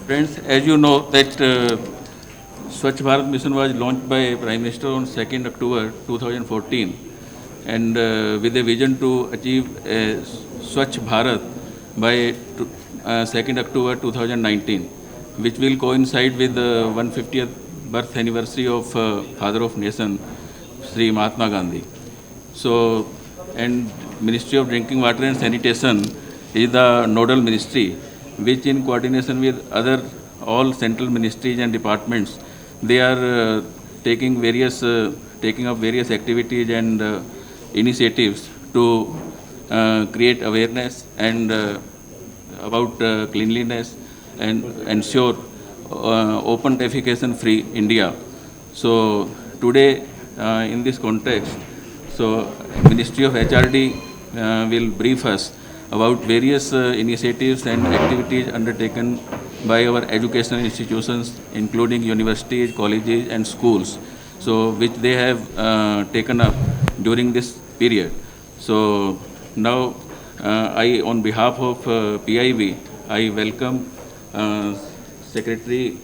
Friends, as you know that Swachh Bharat mission was launched by Prime Minister on 2nd October 2014 and with a vision to achieve a Swachh Bharat by 2nd October 2019, which will coincide with the 150th birth anniversary of Father of Nation, Sri Mahatma Gandhi. So, and Ministry of Drinking Water and Sanitation is the nodal ministry, which in coordination with other all central ministries and departments, they are taking up various activities and initiatives to create awareness and about cleanliness and ensure open defecation free India. So today in this context, so Ministry of HRD will brief us about various initiatives and activities undertaken by our educational institutions, including universities, colleges, and schools, so which they have taken up during this period. So now, on behalf of PIB, I welcome Secretary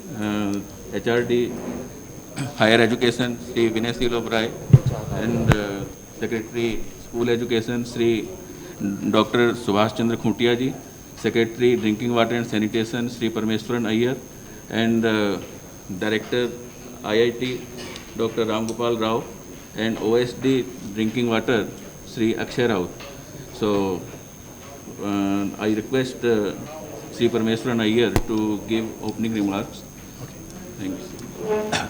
HRD Higher Education, Sri Vinay Silobrai, and Secretary School Education, Sri Dr. Subhash Chandra Khuntia ji, Secretary Drinking Water and Sanitation, Sri Parmeshwaran Iyer, and Director IIT, Dr. Ram Gopal Rao, and OSD Drinking Water, Sri Akshay Raut. So I request Sri Parmeshwaran Iyer to give opening remarks. Okay. Thanks.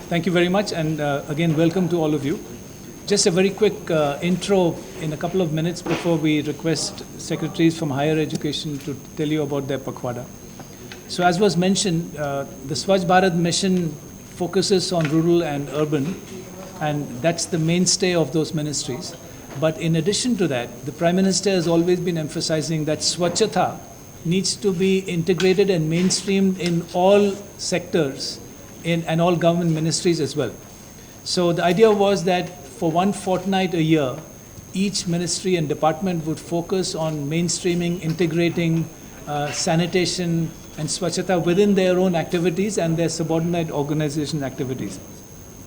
Thank you very much, and again, welcome to all of you. Just a very quick intro in a couple of minutes before we request secretaries from higher education to tell you about their Pakhwada. So as was mentioned, the Swachh Bharat mission focuses on rural and urban, and that's the mainstay of those ministries. But in addition to that, the Prime Minister has always been emphasizing that Swachhata needs to be integrated and mainstreamed in all sectors and all government ministries as well. So the idea was that for one fortnight a year, each ministry and department would focus on mainstreaming, integrating sanitation and Swachhata within their own activities and their subordinate organization activities.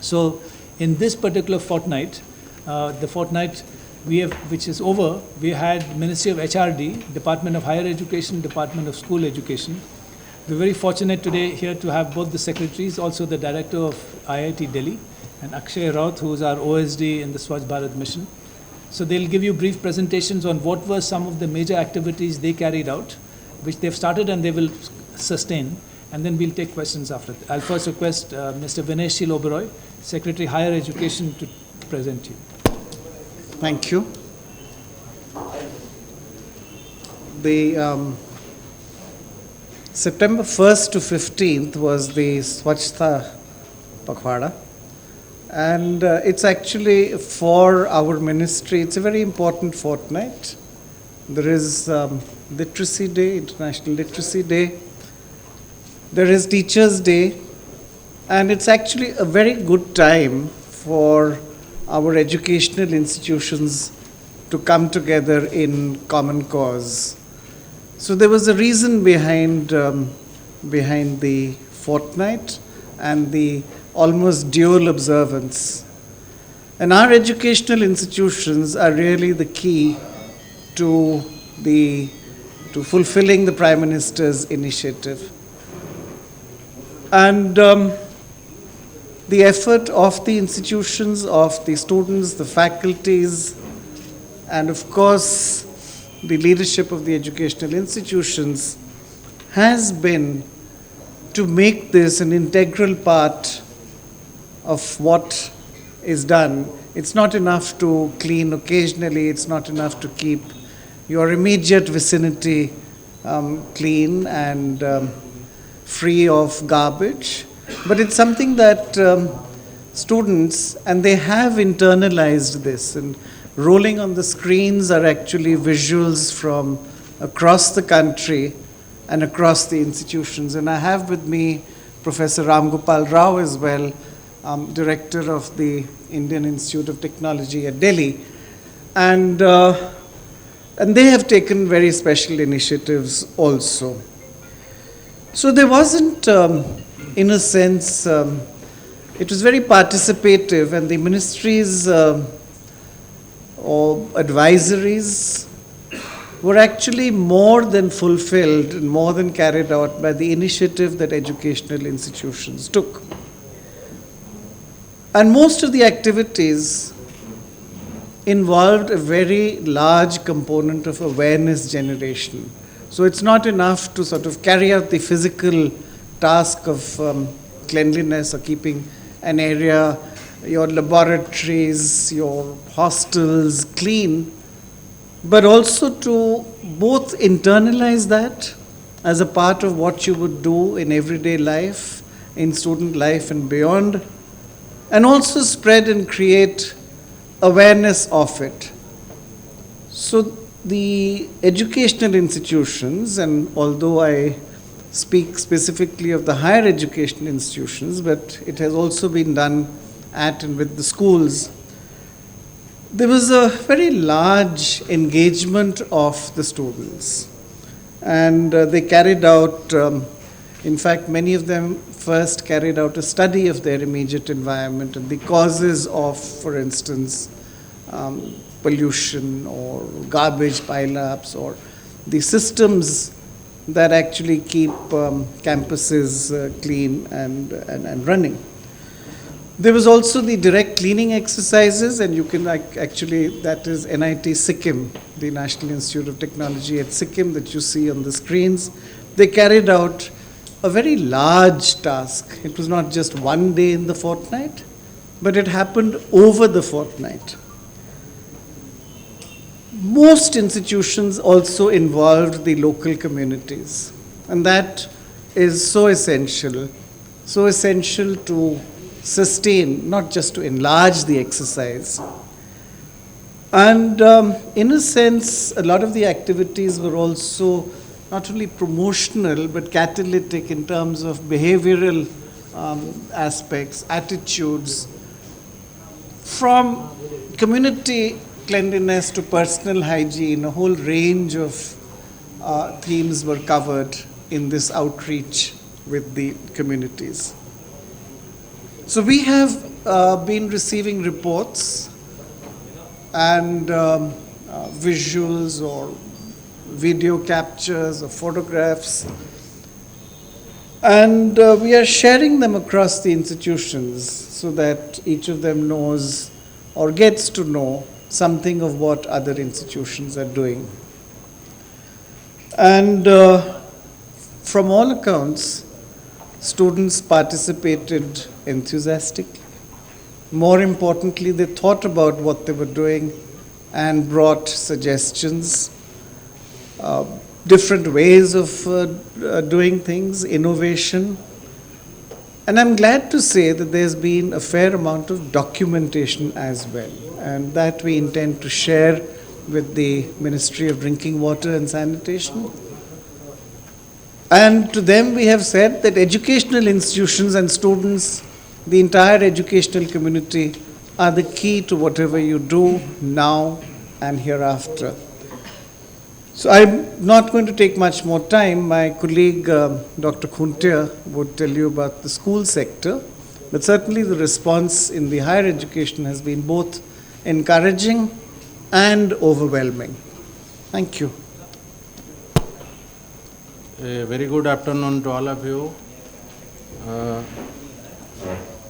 So in this particular fortnight, the fortnight which is over, we had Ministry of HRD, Department of Higher Education, Department of School Education. We're very fortunate today here to have both the secretaries, also the director of IIT Delhi, and Akshay Raut, who is our OSD in the Swachh Bharat mission. So they'll give you brief presentations on what were some of the major activities they carried out, which they've started and they will sustain, and then we'll take questions after that. I'll first request Mr. Vinay Oberoi, Secretary Higher Education, to present you. Thank you. The September 1st to 15th was the Swachhta Pakhwada, and it's actually for our ministry, it's a very important fortnight. There is Literacy Day, International Literacy Day, there is Teachers' Day, and it's actually a very good time for our educational institutions to come together in common cause. So there was a reason behind the fortnight and the almost dual observance. And our educational institutions are really the key to fulfilling the Prime Minister's initiative. And the effort of the institutions, of the students, the faculties, and of course the leadership of the educational institutions has been to make this an integral part of what is done. It's not enough to clean occasionally, it's not enough to keep your immediate vicinity clean and free of garbage, but it's something that students, and they have internalized this, and rolling on the screens are actually visuals from across the country and across the institutions. And I have with me Professor Ram Gopal Rao as well, Director of the Indian Institute of Technology at Delhi. And they have taken very special initiatives also. So there wasn't, in a sense, it was very participative, and the ministries or advisories were actually more than fulfilled and more than carried out by the initiative that educational institutions took. And most of the activities involved a very large component of awareness generation. So it's not enough to sort of carry out the physical task of cleanliness or keeping an area, your laboratories, your hostels clean, but also to both internalize that as a part of what you would do in everyday life, in student life and beyond, and also spread and create awareness of it. So the educational institutions, and although I speak specifically of the higher education institutions, but it has also been done at and with the schools, there was a very large engagement of the students. And they carried out, in fact, many of them first carried out a study of their immediate environment and the causes of, for instance, pollution or garbage pile-ups or the systems that actually keep campuses clean and running. There was also the direct cleaning exercises, and you can actually, that is NIT Sikkim, the National Institute of Technology at Sikkim that you see on the screens. They carried out a very large task. It was not just one day in the fortnight, but it happened over the fortnight. Most institutions also involved the local communities, and that is so essential to sustain, not just to enlarge the exercise. And in a sense, a lot of the activities were also not only promotional but catalytic in terms of behavioral aspects, attitudes, from community cleanliness to personal hygiene. A whole range of themes were covered in this outreach with the communities. So we have been receiving reports and visuals or video captures or photographs, and we are sharing them across the institutions so that each of them knows or gets to know something of what other institutions are doing. And from all accounts, students participated enthusiastically. More importantly, they thought about what they were doing and brought suggestions, different ways of doing things, innovation. And I'm glad to say that there's been a fair amount of documentation as well, and that we intend to share with the Ministry of Drinking Water and Sanitation. And to them we have said that educational institutions and students, the entire educational community, are the key to whatever you do now and hereafter. So I'm not going to take much more time. My colleague, Dr. Khuntia, would tell you about the school sector, but certainly the response in the higher education has been both encouraging and overwhelming. Thank you. A very good afternoon to all of you.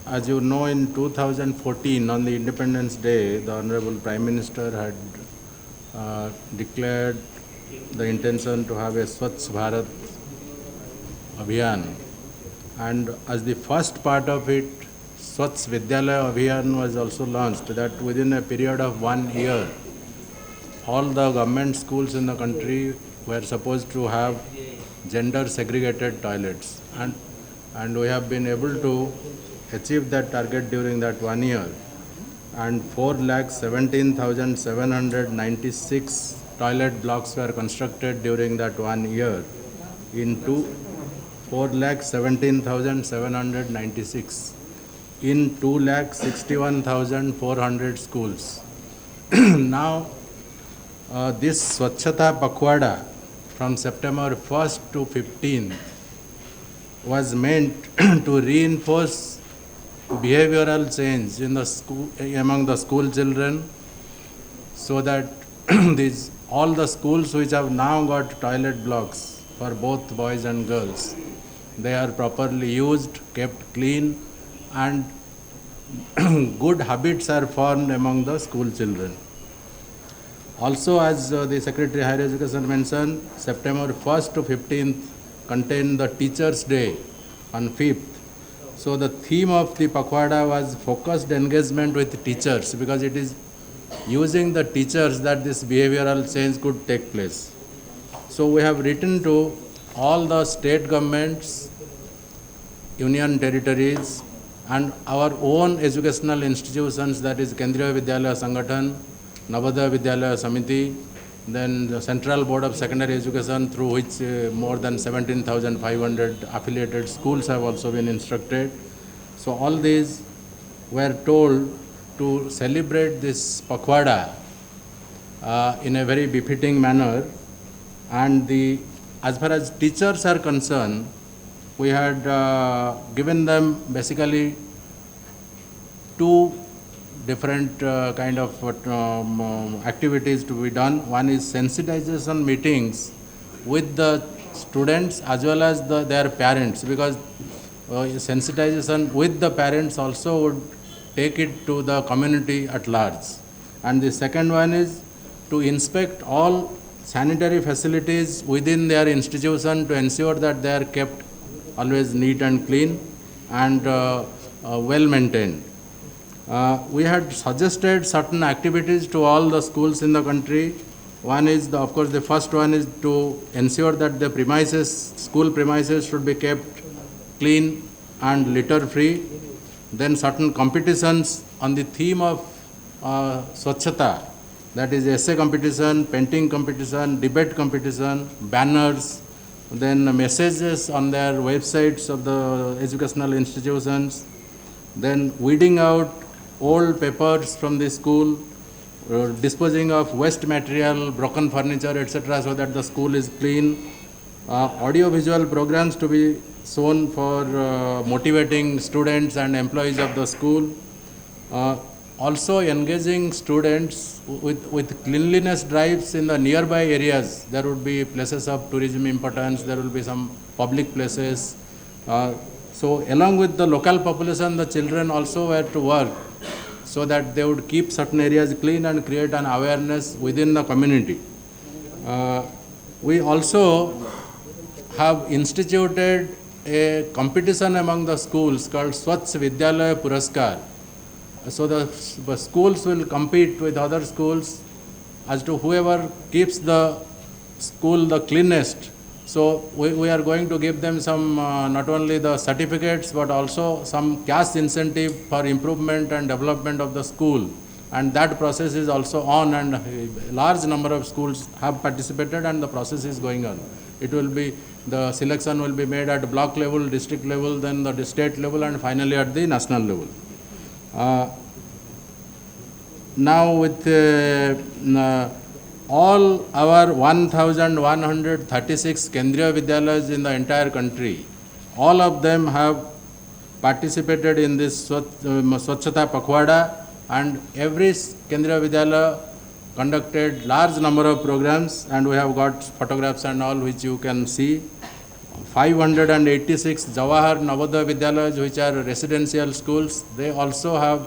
As you know, in 2014, on the Independence Day, the Honorable Prime Minister had declared the intention to have a Swachh Bharat Abhiyan. And as the first part of it, Swachh Vidyalaya Abhiyan was also launched, that within a period of 1 year, all the government schools in the country were supposed to have gender segregated toilets. And we have been able to achieve that target during that 1 year. And 4,17,796 toilet blocks were constructed during that 1 year into 4,17,796 in 2,61,400 schools. Now, this Swachhata Pakhwada from September 1st to 15th was meant to reinforce behavioral change in the school, among the school children, so that these all the schools which have now got toilet blocks for both boys and girls, they are properly used, kept clean, and good habits are formed among the school children. Also, as the Secretary Higher Education mentioned, September 1st to 15th contained the Teachers' Day on 5th. So the theme of the Pakhwada was focused engagement with teachers, because it is using the teachers that this behavioral change could take place. So we have written to all the state governments, union territories, and our own educational institutions, that is Kendriya Vidyalaya Sangathan, Navodaya Vidyalaya Samiti, then the Central Board of Secondary Education, through which more than 17,500 affiliated schools have also been instructed. So all these were told to celebrate this Pakhwada in a very befitting manner. And as far as teachers are concerned, we had given them basically two different kind of activities to be done. One is sensitization meetings with the students as well as their parents, because sensitization with the parents also would take it to the community at large. And the second one is to inspect all sanitary facilities within their institution to ensure that they are kept always neat and clean and well maintained. We had suggested certain activities to all the schools in the country. One is, of course, the first one is to ensure that the premises, school premises should be kept clean and litter free. Then certain competitions on the theme of Swachhata, that is essay competition, painting competition, debate competition, banners, then messages on their websites of the educational institutions, then weeding out old papers from the school, disposing of waste material, broken furniture, etc., so that the school is clean, audio-visual programs to be shown for motivating students and employees of the school, also engaging students with cleanliness drives in the nearby areas. There would be places of tourism importance, there will be some public places. So along with the local population, the children also were to work so that they would keep certain areas clean and create an awareness within the community. We also have instituted a competition among the schools called Swachh Vidyalaya Puraskar. So the schools will compete with other schools as to whoever keeps the school the cleanest. So we are going to give them some, not only the certificates, but also some cash incentive for improvement and development of the school. And that process is also on, and a large number of schools have participated, and the process is going on. It will be, the selection will be made at block level, district level, then the state level, and finally at the national level. Now with all our 1,136 Kendriya Vidyalayas in the entire country, all of them have participated in this Swachhata Pakhwada, and every Kendriya Vidyalaya conducted large number of programs, and we have got photographs and all which you can see. 586 Jawahar Navodaya Vidyalayas, which are residential schools, they also have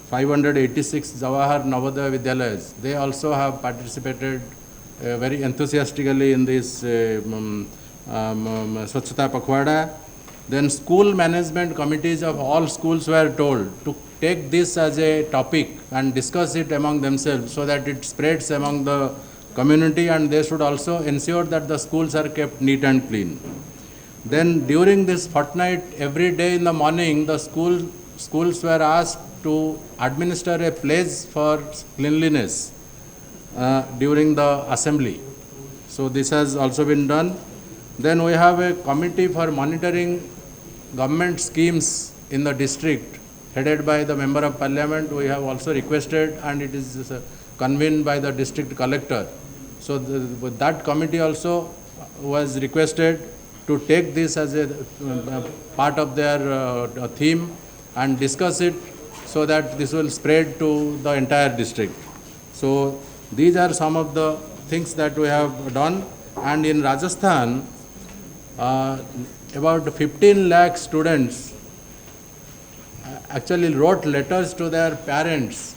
586 Jawahar Navodaya Vidyalayas. They also have participated very enthusiastically in this Swachhata Pakhwada. Then school management committees of all schools were told to take this as a topic and discuss it among themselves so that it spreads among the community, and they should also ensure that the schools are kept neat and clean. Then during this fortnight, every day in the morning, the schools were asked to administer a pledge for cleanliness during the assembly. So this has also been done. Then we have a committee for monitoring government schemes in the district, headed by the Member of Parliament. We have also requested, and it is convened by the district collector. So that committee also was requested, to take this as a part of their theme and discuss it so that this will spread to the entire district. So these are some of the things that we have done. And in Rajasthan, about 15 lakh students actually wrote letters to their parents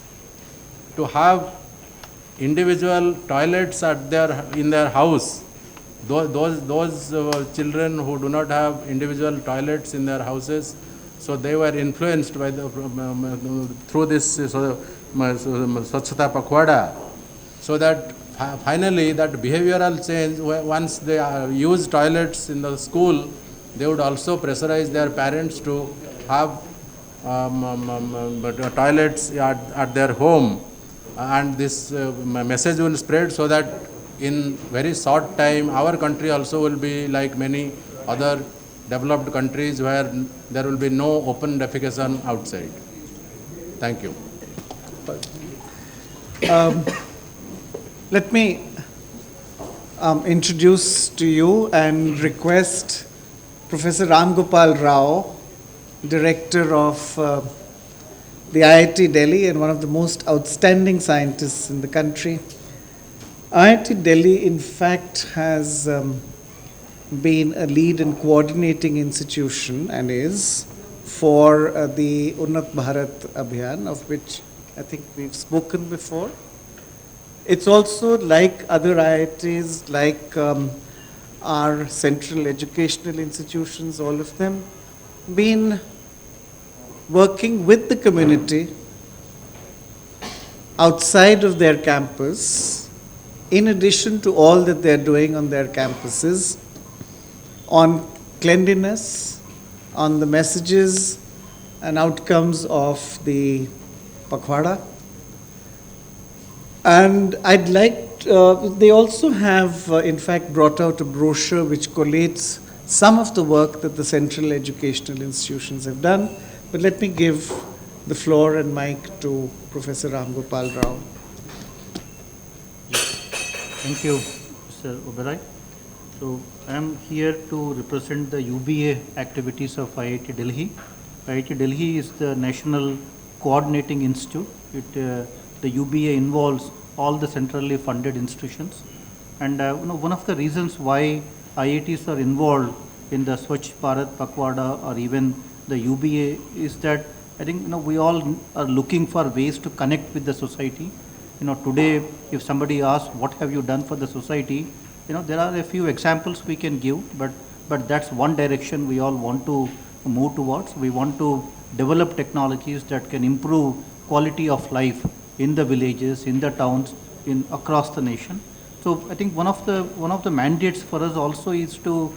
to have individual toilets in their house. Those children who do not have individual toilets in their houses, so they were influenced by through this Swachhata Pakhwada, so that finally that behavioral change, once they use toilets in the school, they would also pressurize their parents to have toilets at their home, and this message will spread so that in very short time our country also will be like many other developed countries where there will be no open defecation outside. Thank you. Let me introduce to you and request Professor Ram Gopal Rao, Director of the IIT Delhi and one of the most outstanding scientists in the country. IIT Delhi, in fact, has been a lead and coordinating institution and is for the Unnat Bharat Abhiyan, of which I think we've spoken before. It's also like other IITs, like our central educational institutions, all of them, been working with the community outside of their campus, in addition to all that they're doing on their campuses, on cleanliness, on the messages and outcomes of the Pakhwada. And I'd like, they also have in fact brought out a brochure which collates some of the work that the central educational institutions have done. But let me give the floor and mic to Professor Ram Gopal Rao. Thank you, Mr. Oberoi. So I am here to represent the UBA activities of IIT Delhi. IIT Delhi is the National Coordinating Institute. The UBA involves all the centrally funded institutions. And one of the reasons why IITs are involved in the Swachh Bharat Pakhwada or even the UBA is that I think we all are looking for ways to connect with the society. Today if somebody asks what have you done for the society, there are a few examples we can give, but that's one direction we all want to move towards. We want to develop technologies that can improve quality of life in the villages, in the towns, across the nation. So I think one of the mandates for us also is to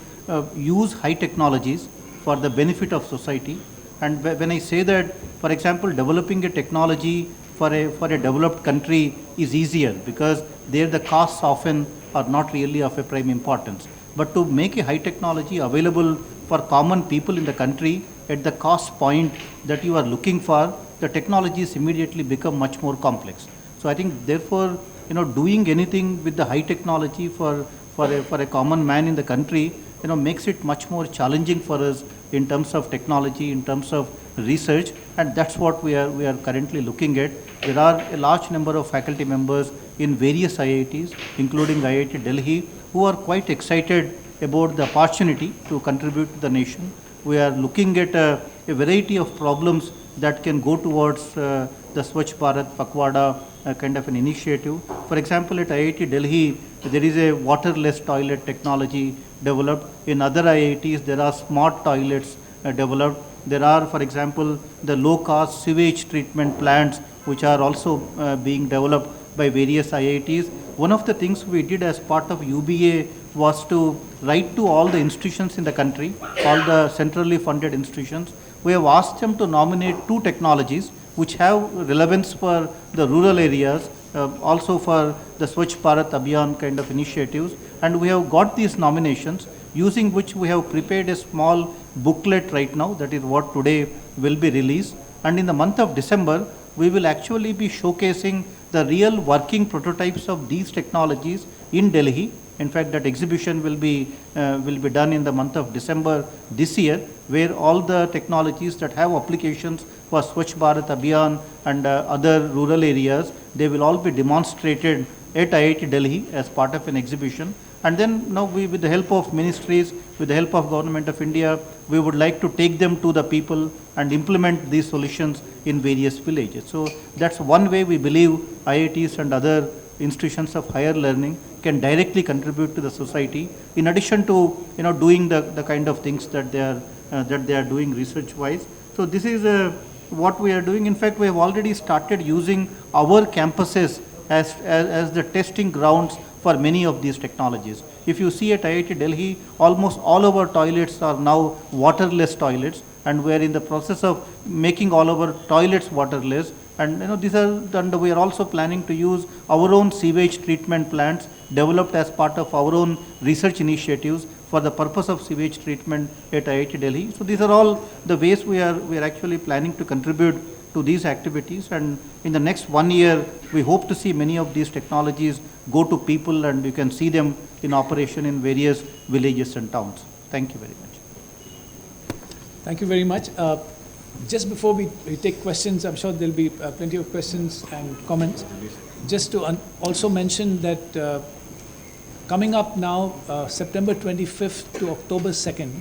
use high technologies for the benefit of society. And when I say that, for example, developing a technology for a developed country is easier because there the costs often are not really of a prime importance. But to make a high technology available for common people in the country at the cost point that you are looking for, the technologies immediately become much more complex. So I think therefore, doing anything with the high technology for a common man in the country, makes it much more challenging for us in terms of technology, in terms of research, and that's what we are currently looking at. There are a large number of faculty members in various IITs, including IIT Delhi, who are quite excited about the opportunity to contribute to the nation. We are looking at a variety of problems that can go towards the Swachh Bharat Pakhwada kind of an initiative. For example, at IIT Delhi, there is a waterless toilet technology developed. In other IITs, there are smart toilets developed. There are, for example, the low-cost sewage treatment plants, which are also being developed by various IITs. One of the things we did as part of UBA was to write to all the institutions in the country, all the centrally funded institutions. We have asked them to nominate 2 technologies which have relevance for the rural areas, also for the Swachh Bharat Abhiyan kind of initiatives. And we have got these nominations, using which we have prepared a small booklet right now, that is what today will be released. And in the month of December, we will actually be showcasing the real working prototypes of these technologies in Delhi In fact, that exhibition will be done in the month of December this year, where all the technologies that have applications for Swachh Bharat Abhiyan and other rural areas, they will all be demonstrated at IIT Delhi as part of an exhibition. And then now we, with the help of ministries, with the help of Government of India, we would like to take them to the people and implement these solutions in various villages. So that's one way we believe IITs and other institutions of higher learning can directly contribute to the society, in addition to doing the kind of things that they are doing research wise. So this is what we are doing. In fact, we have already started using our campuses as the testing grounds for many of these technologies. If you see at IIT Delhi, almost all of our toilets are now waterless toilets, and we are in the process of making all of our toilets waterless. And we are also planning to use our own sewage treatment plants developed as part of our own research initiatives for the purpose of sewage treatment at IIT Delhi. So these are all the ways we are actually planning to contribute to these activities, and in the next 1 year, we hope to see many of these technologies go to people, and you can see them in operation in various villages and towns. Thank you very much. Thank you very much. Just before we take questions, I'm sure there'll be plenty of questions and comments. Just to also mention that coming up now, September 25th to October 2nd,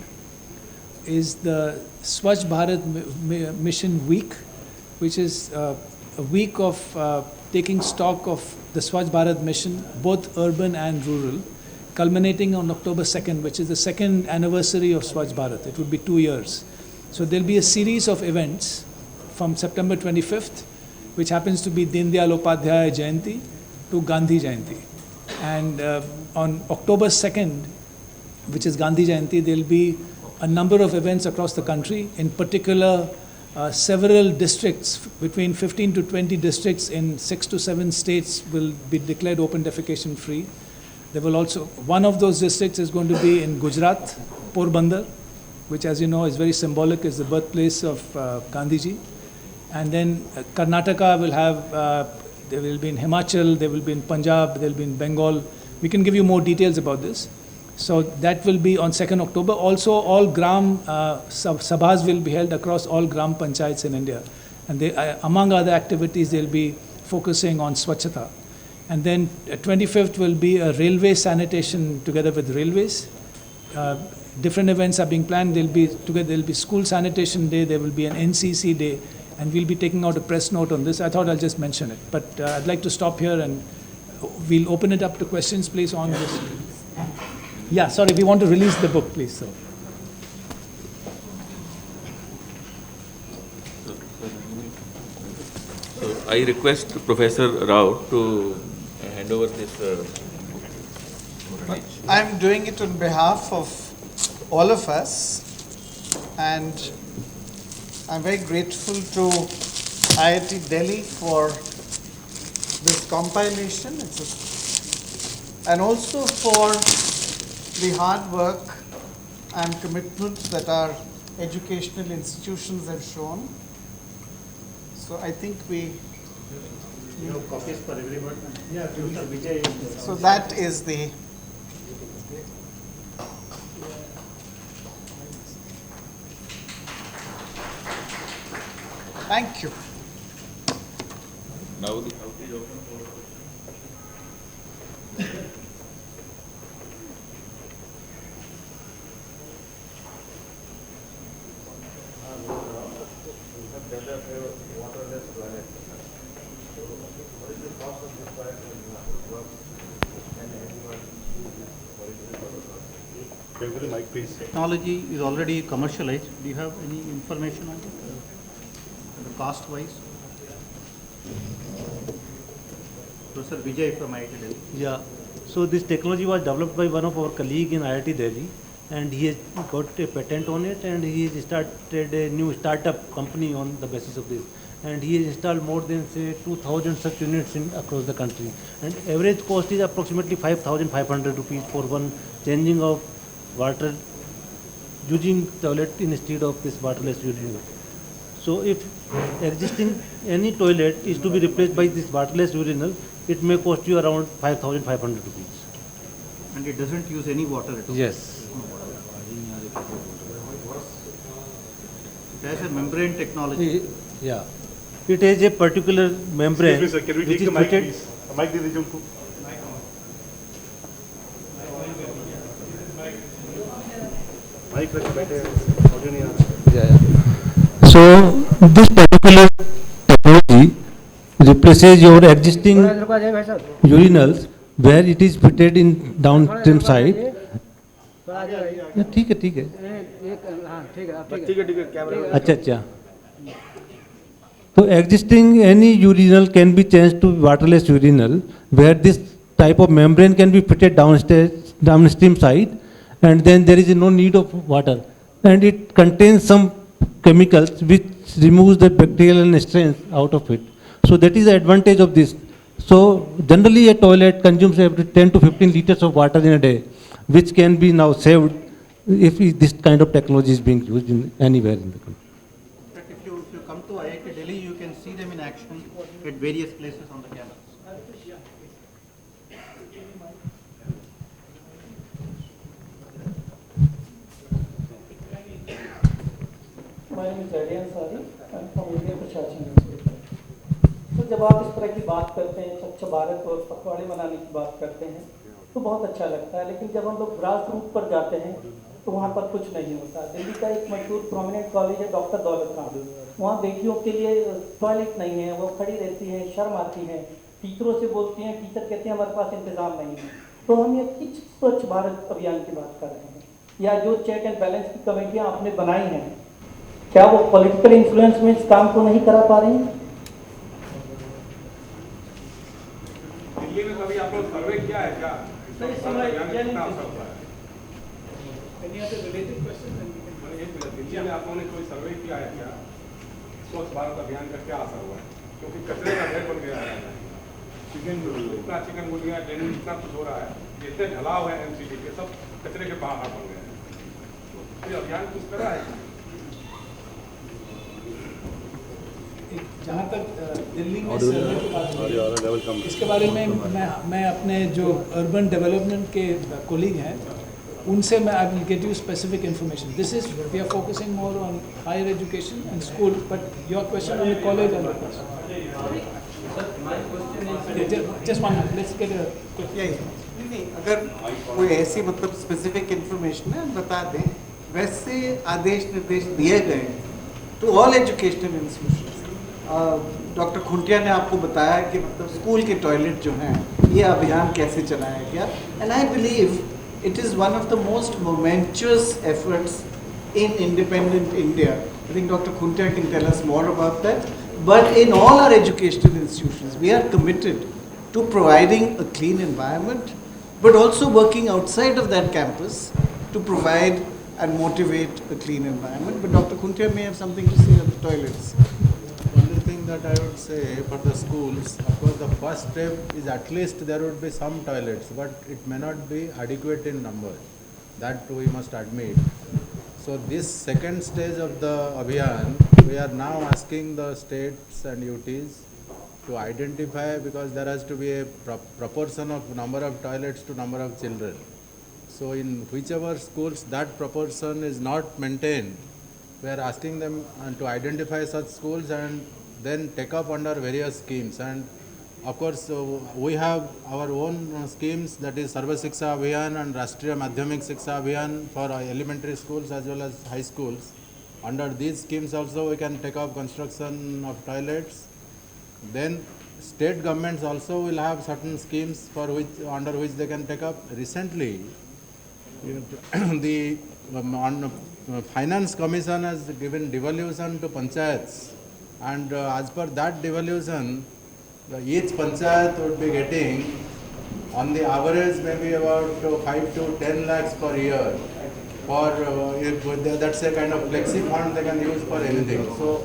is the Swachh Bharat Mission Week, which is a week of taking stock of the Swachh Bharat mission, both urban and rural, culminating on October 2nd, which is the second anniversary of Swachh Bharat. It would be 2 years. So there'll be a series of events from September 25th, which happens to be Deen Dayal Upadhyaya Jayanti to Gandhi Jayanti. And on October 2nd, which is Gandhi Jayanti, there'll be a number of events across the country, in particular several districts, between 15 to 20 districts in 6 to 7 states will be declared open defecation free. There will also, one of those districts is going to be in Gujarat, Porbandar, which, as you know, is very symbolic, is the birthplace of Gandhiji. And then Karnataka will have, there will be in Himachal, there will be in Punjab, there will be in Bengal. We can give you more details about this. So that will be on 2nd October. Also, all Gram Sabhas will be held across all Gram Panchayats in India. And they, among other activities, they'll be focusing on Swachhata. And then 25th will be a railway sanitation together with railways. Different events are being planned. There'll be school sanitation day, there will be an NCC day, and we'll be taking out a press note on this. I thought I'll just mention it. But I'd like to stop here, and we'll open it up to questions, please, on this. Yeah, sorry, we want to release the book, please. So I request Professor Rao to hand over this. I'm doing it on behalf of all of us, and I'm very grateful to IIT Delhi for this compilation, and also for the hard work and commitment that our educational institutions have shown. So I think we... You have copies for everyone? Yeah, Vijay. So that is the... Thank you. Now the house is open for. Technology is already commercialized. Do you have any information on it, the cost wise? Professor Vijay from IIT Delhi. Yeah, so this technology was developed by one of our colleague in IIT Delhi, and he has got a patent on it, and he has started a new startup company on the basis of this. And he has installed more than, say, 2,000 such units across the country. And average cost is approximately 5,500 rupees for one changing of water, using toilet instead of this waterless urinal. So if existing any toilet is to be replaced by this waterless urinal, it may cost you around 5,500 rupees. And it doesn't use any water at all. Yes. It has a membrane technology. Yeah. It has a particular membrane Excuse me, sir, can we which take is the mic, fitted. please? The mic, दे दीजिए उनको. Mic रख के बैठे हैं, audio नहीं आ रहा. So this particular technology replaces your existing urinals where it is fitted in downstream side. ठीक है ठीक है. अच्छा अच्छा. So existing any urinal can be changed to waterless urinal where this type of membrane can be fitted downstream side, and then there is no need of water, and it contains some chemicals which removes the bacterial strains out of it. So that is the advantage of this. So generally a toilet consumes every 10 to 15 liters of water in a day, which can be now saved if this kind of technology is being used in anywhere in the country. In fact, if you come to IIT Delhi, you can see them in action at various places on the campus. My name is Adrian Sari. I'm from India Prashashan Institute. तो जब आप इस तरह की बात करते हैं, स्वच्छ भारत और पखवाड़े मनाने की बात करते हैं, तो बहुत अच्छा लगता है, लेकिन जब हम लोग ग्रास रूट पर जाते हैं तो वहाँ पर कुछ नहीं होता. दिल्ली का एक मशहूर प्रोमिनेंट कॉलेज है डॉक्टर दौलत खान. वहाँ बेटियों के लिए टॉयलेट नहीं है, वो खड़ी रहती हैं, शर्म आती हैं, टीचरों से बोलती हैं, टीचर कहते हैं हमारे पास इंतजाम नहीं है. तो हम ये किस स्वच्छ भारत अभियान की बात कर रहे हैं, या जो चेक एंड बैलेंस की कमेटियाँ आपने बनाई हैं, क्या वो पॉलिटिकल इन्फ्लुएंस में इस काम को नहीं करा पा रही हैं? दिल्ली में कभी आप लोग सर्वे किया है क्या? दिल्ली में आप लोगों ने कोई सर्वे किया है क्या? स्वच्छ भारत अभियान का क्या असर हुआ है? क्योंकि कचरे का ढेर बन गया है. इतना चिकन गुनिया डेंगू इतना कुछ हो रहा है, इतने ढलाव है एमसीडी के, सब कचरे के पहाड़ बन गए हैं. तो अभियान कुछ करा है? जहाँ तक दिल्ली में सर्वे की बात है, इसके बारे में मैं अपने जो अर्बन डेवलपमेंट के कोलीग हैं उनसे मैं I will get you specific information. This is we are focusing more on higher education and school, but your question on the college and just one minute, let's get नहीं, अगर कोई ऐसी मतलब specific information है बता दें. वैसे आदेश निर्देश दिए गए to all educational institutions. Doctor Khuntia ने आपको बताया कि मतलब स्कूल के टॉयलेट जो हैं ये अभियान कैसे चलाया गया. And I believe it is one of the most momentous efforts in independent India. I think Dr. Khuntia can tell us more about that. But in all our educational institutions, we are committed to providing a clean environment, but also working outside of that campus to provide and motivate a clean environment. But Dr. Khuntia may have something to say on the toilets. Only thing that I would say for the schools, of course, the first step is at least there would be some toilets, but it may not be adequate in number. That we must admit. So this second stage of the Abhiyan, we are now asking the states and UTs to identify, because there has to be a proportion of number of toilets to number of children. So in whichever schools that proportion is not maintained, we are asking them to identify such schools and then take up under various schemes. And of course, we have our own schemes, that is Sarva Shiksha Abhiyan and Rashtriya Madhyamik Shiksha Abhiyan for elementary schools as well as high schools. Under these schemes also we can take up construction of toilets. Then state governments also will have certain schemes for which under which they can take up. Recently, the Finance Commission has given devolution to panchayats, and as per that devolution, each panchayat would be getting on the average maybe about 5 to 10 lakhs per year for that's a kind of flexi fund they can use for anything. So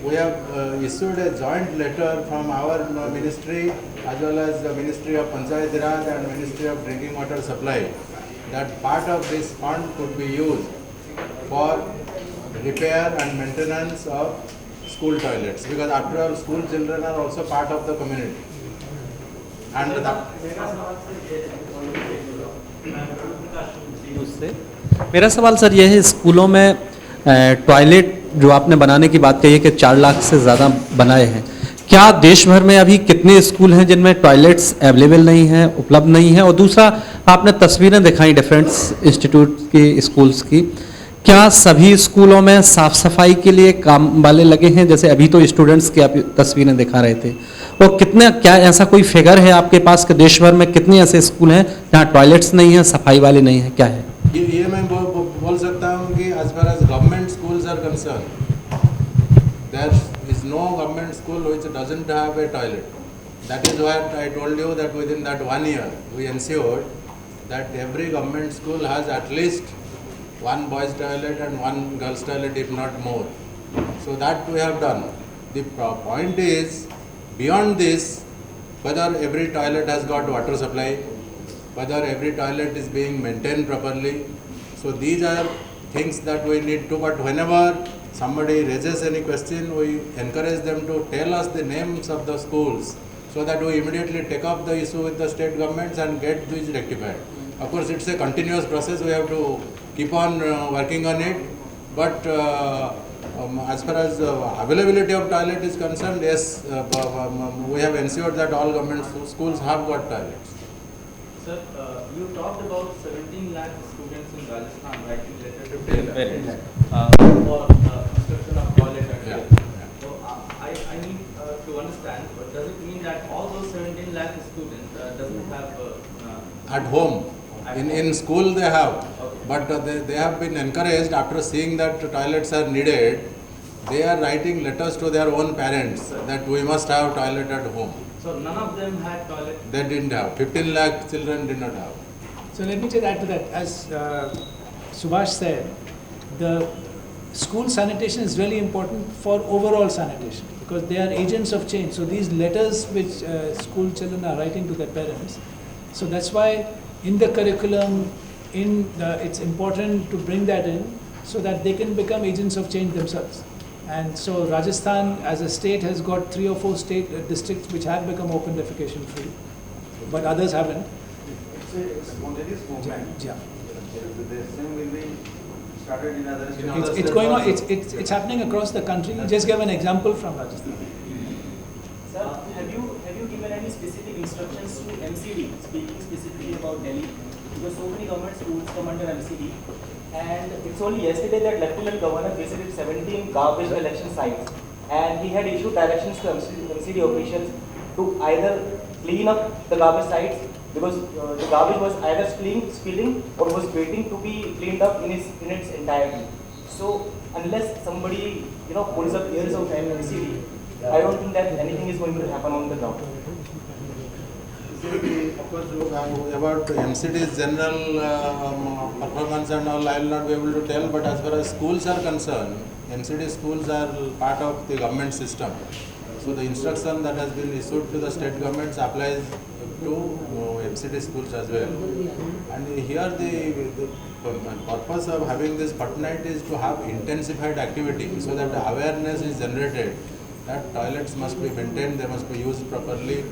we have issued a joint letter from our ministry as well as the Ministry of Panchayat Raj and Ministry of Drinking Water Supply, that part of this fund could be used for repair and maintenance of school toilets, because after all school children are also part of the community. And उससे मेरा सवाल sir ये है, स्कूलों में toilet जो आपने बनाने की बात कही है कि 4 लाख से ज़्यादा बनाए हैं, क्या देश भर में अभी कितने स्कूल हैं जिनमें टॉयलेट्स अवेलेबल नहीं हैं, उपलब्ध नहीं हैं? और दूसरा, आपने तस्वीरें दिखाई डिफरेंट इंस्टीट्यूट की, स्कूल्स की, क्या सभी स्कूलों में साफ सफाई के लिए काम वाले लगे हैं? जैसे अभी तो स्टूडेंट्स की आप तस्वीरें दिखा रहे थे। और कितने, क्या ऐसा कोई फिगर है आपके पास कि देश भर में कितने ऐसे स्कूल हैं जहाँ टॉयलेट्स नहीं हैं, सफाई वाले नहीं हैं, क्या है? ये मैं बोल सकता हूँ कि as far as government schools are concerned, there is no government school which doesn't have a toilet. That is why I told you that within that 1 year we ensured that every government school has at least one boys toilet and one girls toilet, if not more. So that we have done. The point is, beyond this, whether every toilet has got water supply, whether every toilet is being maintained properly. So these are things that we need to, but whenever somebody raises any question, we encourage them to tell us the names of the schools so that we immediately take up the issue with the state governments and get these rectified. Of course, it's a continuous process. We have to keep on working on it. But as far as availability of toilet is concerned, yes, we have ensured that all government schools have got toilets. Sir, you talked about 17 lakh students in Rajasthan writing letters to their parents for construction of toilet at Yeah. home. So I need to understand, but does it mean that all those 17 lakh students doesn't have At home. In school they have, Okay. but they have been encouraged after seeing that toilets are needed. They are writing letters to their own parents that we must have toilet at home. So none of them had toilet. They didn't have. 15 lakh children did not have. So let me just add to that. As Subhash said, the school sanitation is really important for overall sanitation because they are agents of change. So these letters which school children are writing to their parents, so that's why in the curriculum, it's important to bring that in so that they can become agents of change themselves. And so Rajasthan as a state has got 3 or 4 state districts which have become open defecation free, but others haven't. It's spontaneous movement. Yeah. The same will be started in other states. It's going on. It's happening across the country. Just give an example from Rajasthan. Sir, have you given any specific instructions to MCD, speaking specifically about Delhi? Because so many government schools come under MCD, and it's only yesterday that Lieutenant Governor visited 17 garbage collection sites, and he had issued directions to MCD officials to either clean up the garbage sites because the garbage was either spilling or was waiting to be cleaned up in its entirety. So unless somebody pulls up ears of MCD, I don't think that anything is going to happen on the ground. Of course, about MCD's general performance and all, I will not be able to tell, but as far as schools are concerned, MCD schools are part of the government system. So the instruction that has been issued to the state governments applies to MCD schools as well. And here the purpose of having this fortnight is to have intensified activity so that the awareness is generated that toilets must be maintained, they must be used properly,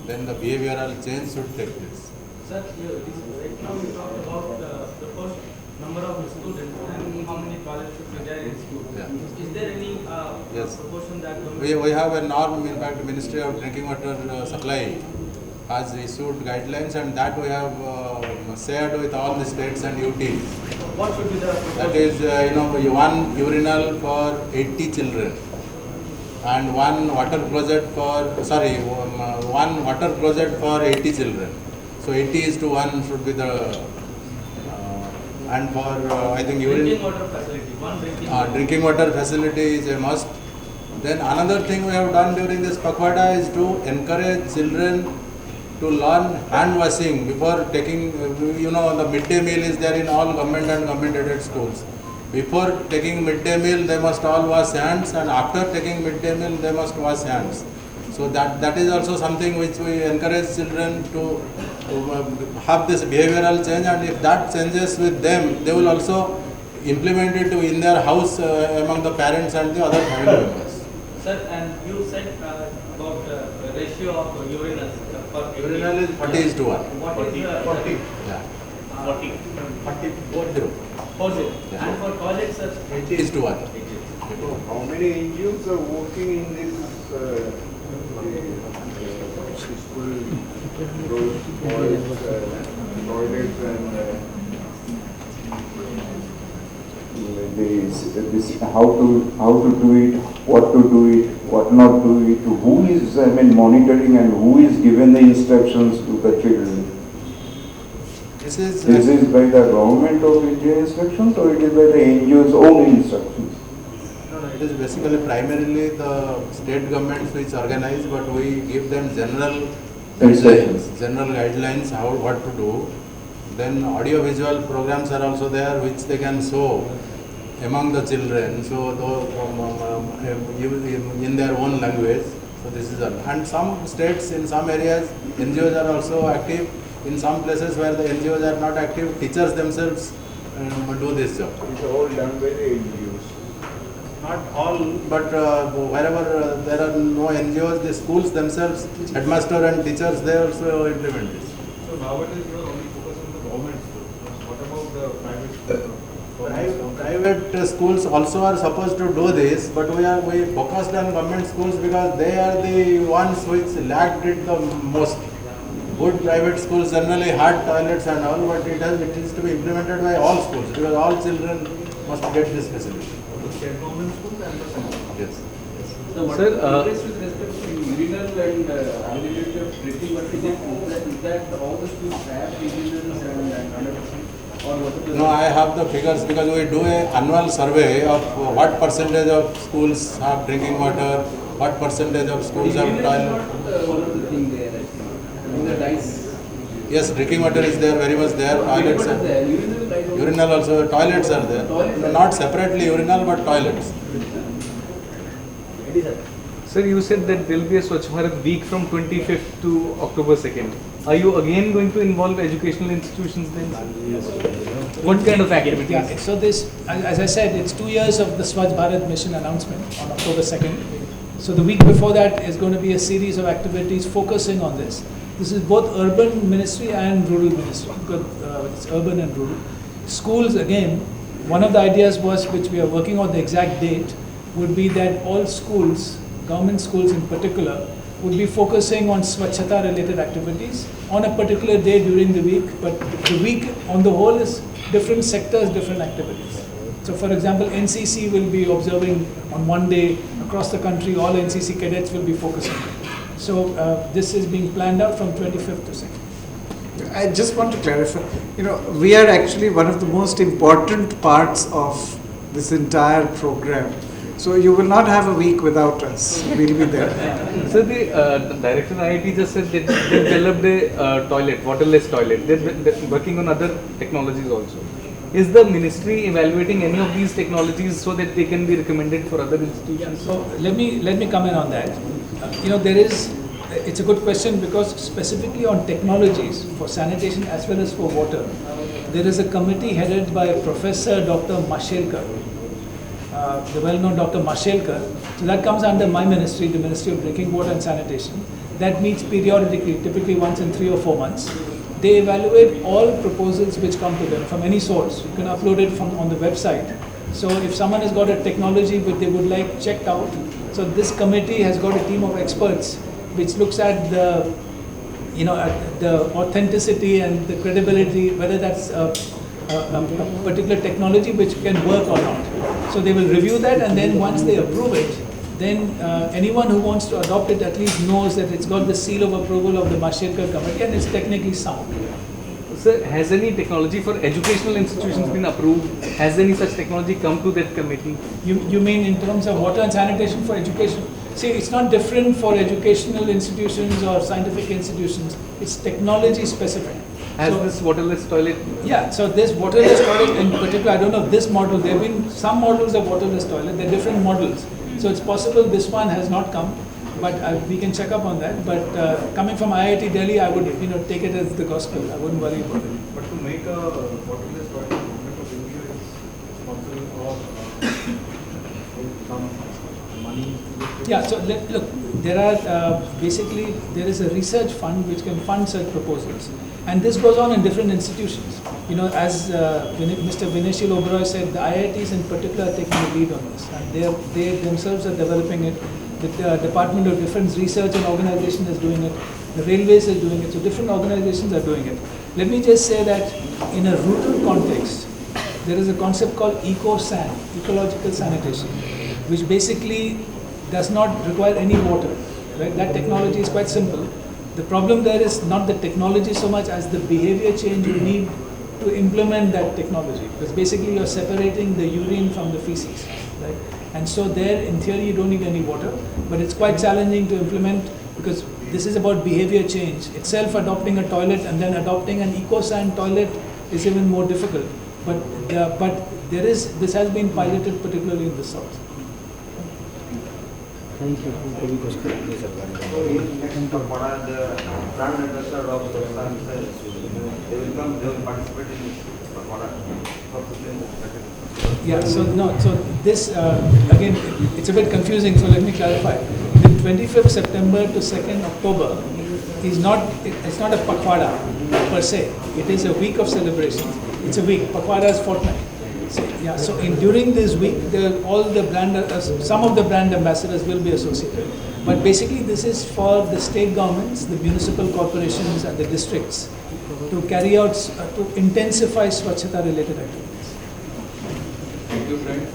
then the behavioral change should take place. Sir, right now you talked about the first number of students and how many toilets should be there in school. Yeah. Is there any Yes. proportion that We have a norm, in fact, Ministry of Drinking Water Supply has issued guidelines, and that we have shared with all the states and UTs. What should be the proportion? That is, one urinal for 80 children. And one water closet for 80 children. So 80 is to 1 should be the, and for I think drinking water facility, one drinking water facility is a must. Then another thing we have done during this Pakhwada is to encourage children to learn hand washing before taking, the midday meal is there in all government and government aided schools. Before taking midday meal, they must all wash hands, and after taking midday meal, they must wash hands. So that is also something which we encourage children to have this behavioral change, and if that changes with them, they will also implement it in their house among the parents and the other family members. Sir, and you said about the ratio of urinals per Urinal is 40 is to 1. What is 40. Yeah. 40. 40. 40. And for college, sir? 80 is to 1. How many NGOs are working in this school roads, toilets and this how to do it, what to do it, what not to do it, who is monitoring and who is given the instructions to the children. This is by the government of India instructions or it is by the NGO's own instructions? no, it is basically primarily the state governments which organize, but we give them general guidelines how what to do. Then audio visual programs are also there which they can show among the children, so in their own language. So this is all. And some states, in some areas, NGOs are also active. In some places where the NGOs are not active, teachers themselves do this job. it's all done by the NGOs. Not all, but wherever there are no NGOs, the schools themselves, headmaster and teachers, they also implement this. So nowadays you are only focusing on the government schools. What about the private schools? Private schools also are supposed to do this, but we focused on government schools because they are the ones which lacked it the most. Good private schools generally had toilets and all, but it is to be implemented by all schools because all children must get this facility. State government schools and the central. Yes. So what is the interest with respect to urinal and availability of drinking water? Is that all the schools have urinals and 100%? Or what is the No, I have the figures because we do an annual survey of what percentage of schools have drinking water, what percentage of schools have toilet. One of the thing there, I think. In the dice. Yes, drinking water is there, very much there. Toilets are there. Urinal, I don't know. Urinal also, toilets are there. Toilets. Not separately urinal, but toilets. Sir, you said that there will be a Swachh Bharat week from 25th to October 2nd. Are you again going to involve educational institutions then? What kind of activities? Yeah, so this, as I said, it's 2 years of the Swachh Bharat mission announcement on October 2nd. So the week before that is going to be a series of activities focusing on this. This is both urban ministry and rural ministry, because it's urban and rural. Schools, again, one of the ideas was, which we are working on the exact date, would be that all schools, government schools in particular, would be focusing on Swachhata related activities on a particular day during the week, but the week on the whole is different sectors, different activities. So for example, NCC will be observing on one day across the country, all NCC cadets will be focusing. So this is being planned out from 25th to 2nd. I just want to clarify, we are actually one of the most important parts of this entire program. So you will not have a week without us. We'll be there. So the director IIT just said that they developed a toilet, waterless toilet. They're working on other technologies also. Is the ministry evaluating any of these technologies so that they can be recommended for other institutions? So let me comment on that. It's a good question because specifically on technologies for sanitation as well as for water, there is a committee headed by Professor Dr. Mashelkar, the well-known Dr. Mashelkar. So that comes under my ministry, the Ministry of Drinking Water and Sanitation. That meets periodically, typically once in 3 or 4 months. They evaluate all proposals which come to them from any source. You can upload it on the website. So if someone has got a technology which they would like checked out, so this committee has got a team of experts which looks at the authenticity and the credibility, whether that's a particular technology which can work or not. So they will review that, and then once they approve it, then anyone who wants to adopt it at least knows that it's got the seal of approval of the Mashelkar committee and it's technically sound. Sir, has any technology for educational institutions been approved? Has any such technology come to that committee? You mean in terms of water and sanitation for education? See, it's not different for educational institutions or scientific institutions. It's technology specific. Has this waterless toilet? Yeah, so this waterless toilet in particular, I don't know this model, there have been some models of waterless toilet, they're different models. So it's possible this one has not come, but we can check up on that. But coming from IIT Delhi, I would take it as the gospel. I wouldn't worry about it. But to make a waterless toilet, government of India is sponsoring or some money? Yeah, so look, there are basically there is a research fund which can fund such proposals, and this goes on in different institutions. You know, as Mr. Vineshil Oberoi said, the IITs in particular are taking the lead on this, and they themselves are developing it. The Department of Defense Research and Organization is doing it. The Railways is doing it. So different organizations are doing it. Let me just say that in a rural context, there is a concept called eco-san, ecological sanitation, which basically does not require any water. Right? That technology is quite simple. The problem there is not the technology so much as the behavior change you need to implement that technology. Because basically you're separating the urine from the feces. Right? And so there, in theory, you don't need any water, but it's quite challenging to implement because this is about behavior change. Itself adopting a toilet and then adopting an eco-san toilet is even more difficult. But this has been piloted particularly in the south. Thank you. So in next Pakpara, the brand ambassador of Swachh they will come, they will participate in Pakpara. Yeah, so this, again, it's a bit confusing, so let me clarify. The 25th September to 2nd October is it's not a Pakhwada per se. It is a week of celebrations. It's a week. Pakhwada is fortnight. So, yeah, so during this week, some of the brand ambassadors will be associated. But basically, this is for the state governments, the municipal corporations, and the districts to carry out, to intensify Swachhata related activities. Thank you, friend.